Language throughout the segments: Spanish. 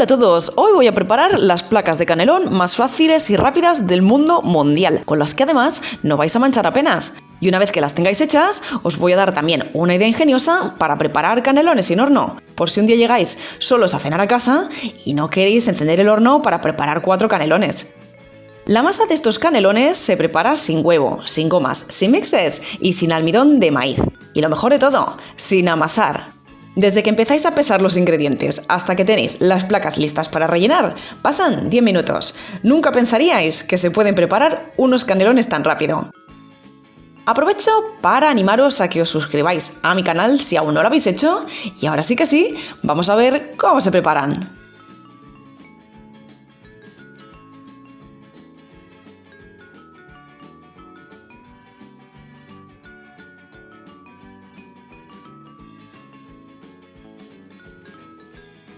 Hola a todos, hoy voy a preparar las placas de canelón más fáciles y rápidas del mundo mundial, con las que además no vais a manchar apenas. Y una vez que las tengáis hechas, os voy a dar también una idea ingeniosa para preparar canelones sin horno, por si un día llegáis solos a cenar a casa y no queréis encender el horno para preparar 4 canelones. La masa de estos canelones se prepara sin huevo, sin gomas, sin mixes y sin almidón de maíz. Y lo mejor de todo, sin amasar. Desde que empezáis a pesar los ingredientes hasta que tenéis las placas listas para rellenar, pasan 10 minutos. Nunca pensaríais que se pueden preparar unos canelones tan rápido. Aprovecho para animaros a que os suscribáis a mi canal si aún no lo habéis hecho, y ahora sí que sí, vamos a ver cómo se preparan.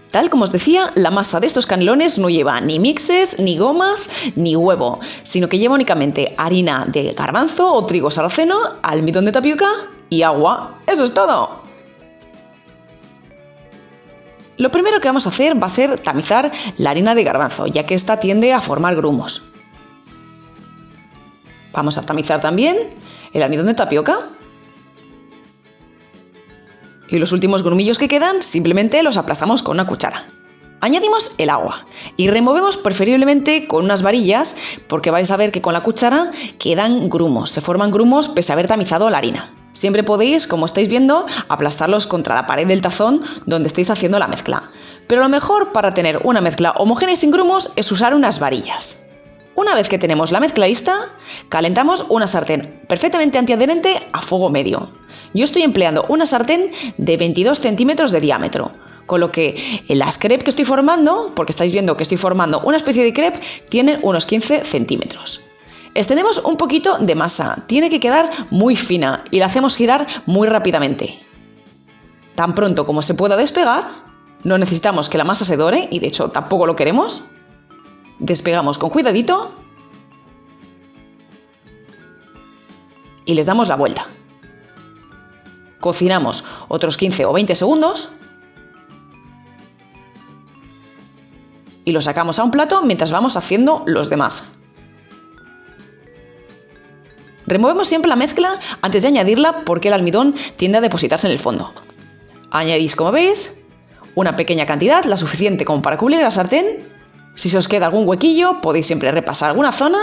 Tal como os decía, la masa de estos canelones no lleva ni mixes, ni gomas, ni huevo, sino que lleva únicamente harina de garbanzo o trigo sarraceno, almidón de tapioca y agua. ¡Eso es todo! Lo primero que vamos a hacer va a ser tamizar la harina de garbanzo, ya que esta tiende a formar grumos. Vamos a tamizar también el almidón de tapioca. Y los últimos grumillos que quedan simplemente los aplastamos con una cuchara. Añadimos el agua y removemos preferiblemente con unas varillas, porque vais a ver que con la cuchara quedan grumos, se forman grumos pese a haber tamizado la harina. Siempre podéis, como estáis viendo, aplastarlos contra la pared del tazón donde estéis haciendo la mezcla. Pero lo mejor para tener una mezcla homogénea y sin grumos es usar unas varillas. Una vez que tenemos la mezcla lista, calentamos una sartén perfectamente antiadherente a fuego medio. Yo estoy empleando una sartén de 22 centímetros de diámetro, con lo que las crepes que estoy formando, porque estáis viendo que estoy formando una especie de crepe, tienen unos 15 centímetros. Extendemos un poquito de masa, tiene que quedar muy fina y la hacemos girar muy rápidamente. Tan pronto como se pueda despegar, no necesitamos que la masa se dore y de hecho tampoco lo queremos. Despegamos con cuidadito y les damos la vuelta. Cocinamos otros 15 o 20 segundos y lo sacamos a un plato mientras vamos haciendo los demás. Removemos siempre la mezcla antes de añadirla porque el almidón tiende a depositarse en el fondo. Añadís, como veis, una pequeña cantidad, la suficiente como para cubrir la sartén. Si se os queda algún huequillo, podéis siempre repasar alguna zona.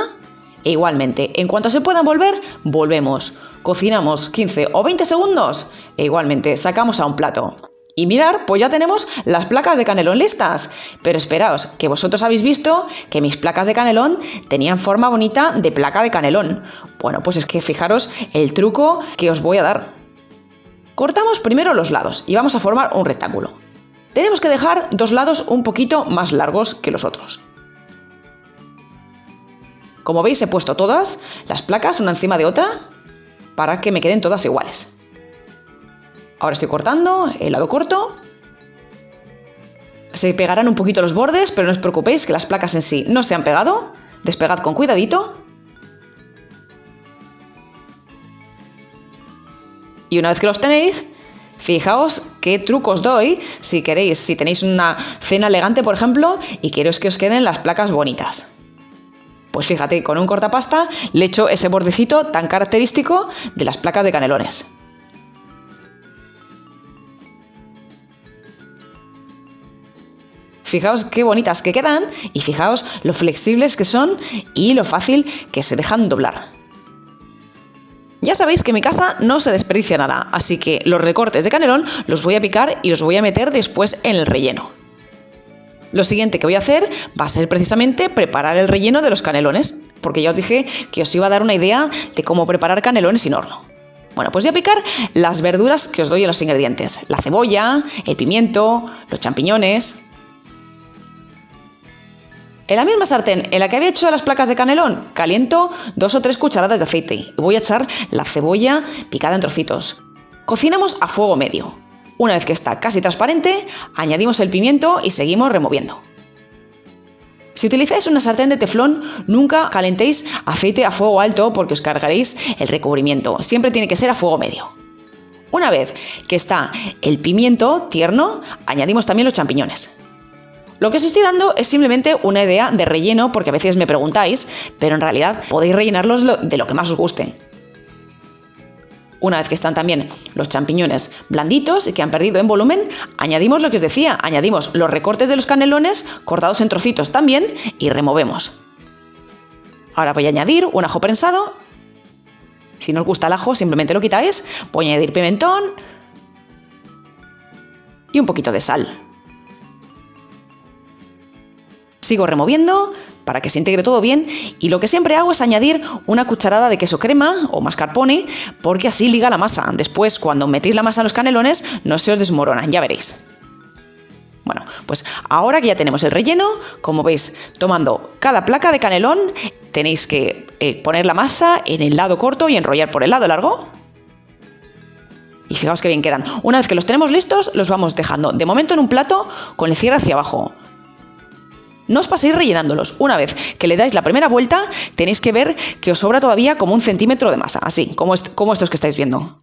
E igualmente, en cuanto se puedan volver, volvemos. Cocinamos 15 o 20 segundos e igualmente sacamos a un plato. Y mirar, pues ya tenemos las placas de canelón listas. Pero esperaos, que vosotros habéis visto que mis placas de canelón tenían forma bonita de placa de canelón. Bueno, pues es que fijaros el truco que os voy a dar. Cortamos primero los lados y vamos a formar un rectángulo. Tenemos que dejar dos lados un poquito más largos que los otros. Como veis, he puesto todas las placas una encima de otra para que me queden todas iguales. Ahora estoy cortando el lado corto. Se pegarán un poquito los bordes, pero no os preocupéis que las placas en sí no se han pegado. Despegad con cuidadito. Y una vez que los tenéis, fijaos qué trucos doy si queréis, si tenéis una cena elegante, por ejemplo, y queréis que os queden las placas bonitas. Pues fíjate, con un cortapasta le echo ese bordecito tan característico de las placas de canelones. Fijaos qué bonitas que quedan y fijaos lo flexibles que son y lo fácil que se dejan doblar. Ya sabéis que en mi casa no se desperdicia nada, así que los recortes de canelón los voy a picar y los voy a meter después en el relleno. Lo siguiente que voy a hacer va a ser precisamente preparar el relleno de los canelones, porque ya os dije que os iba a dar una idea de cómo preparar canelones sin horno. Bueno, pues voy a picar las verduras que os doy en los ingredientes: la cebolla, el pimiento, los champiñones. En la misma sartén en la que había hecho las placas de canelón, caliento 2 o 3 cucharadas de aceite y voy a echar la cebolla picada en trocitos. Cocinamos a fuego medio. Una vez que está casi transparente, añadimos el pimiento y seguimos removiendo. Si utilizáis una sartén de teflón, nunca calentéis aceite a fuego alto porque os cargaréis el recubrimiento. Siempre tiene que ser a fuego medio. Una vez que está el pimiento tierno, añadimos también los champiñones. Lo que os estoy dando es simplemente una idea de relleno, porque a veces me preguntáis, pero en realidad podéis rellenarlos de lo que más os guste. Una vez que están también los champiñones blanditos y que han perdido en volumen, añadimos lo que os decía, añadimos los recortes de los canelones cortados en trocitos también y removemos. Ahora voy a añadir un ajo prensado. Si no os gusta el ajo, simplemente lo quitáis. Voy a añadir pimentón y un poquito de sal. Sigo removiendo para que se integre todo bien y lo que siempre hago es añadir una cucharada de queso crema o mascarpone porque así liga la masa. Después, cuando metéis la masa en los canelones, no se os desmoronan, ya veréis. Bueno, pues ahora que ya tenemos el relleno, como veis, tomando cada placa de canelón, tenéis que poner la masa en el lado corto y enrollar por el lado largo. Y fijaos que bien quedan. Una vez que los tenemos listos, los vamos dejando de momento en un plato con el cierre hacia abajo. No os paséis rellenándolos. Una vez que le dais la primera vuelta, tenéis que ver que os sobra todavía como 1 centímetro de masa, así, como estos que estáis viendo.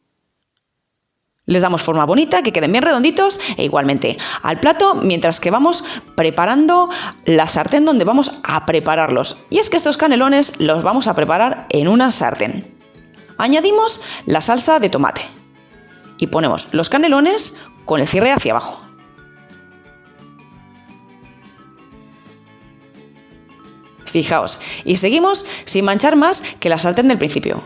Les damos forma bonita, que queden bien redonditos e igualmente al plato, mientras que vamos preparando la sartén donde vamos a prepararlos. Y es que estos canelones los vamos a preparar en una sartén. Añadimos la salsa de tomate y ponemos los canelones con el cierre hacia abajo. Fijaos, y seguimos sin manchar más que la sartén del principio.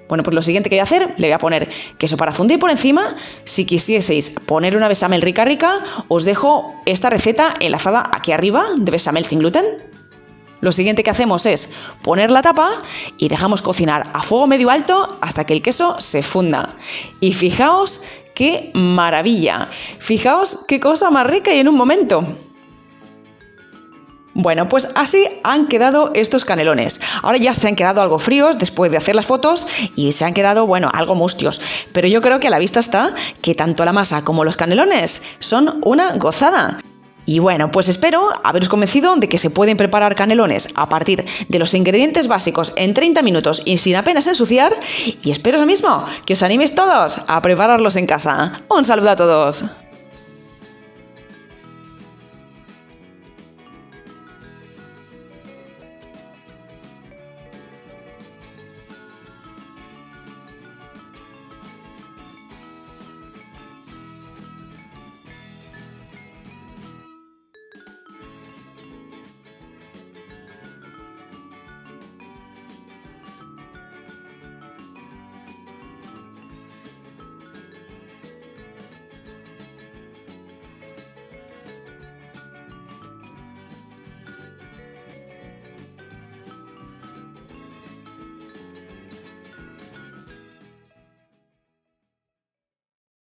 Bueno, pues lo siguiente que voy a hacer, le voy a poner queso para fundir por encima. Si quisieseis poner una bechamel rica, os dejo esta receta enlazada aquí arriba de bechamel sin gluten. Lo siguiente que hacemos es poner la tapa y dejamos cocinar a fuego medio alto hasta que el queso se funda. Y fijaos qué maravilla, fijaos qué cosa más rica y en un momento. Bueno, pues así han quedado estos canelones. Ahora ya se han quedado algo fríos después de hacer las fotos y se han quedado, bueno, algo mustios. Pero yo creo que a la vista está que tanto la masa como los canelones son una gozada. Y bueno, pues espero haberos convencido de que se pueden preparar canelones a partir de los ingredientes básicos en 30 minutos y sin apenas ensuciar. Y espero lo mismo, que os animéis todos a prepararlos en casa. Un saludo a todos.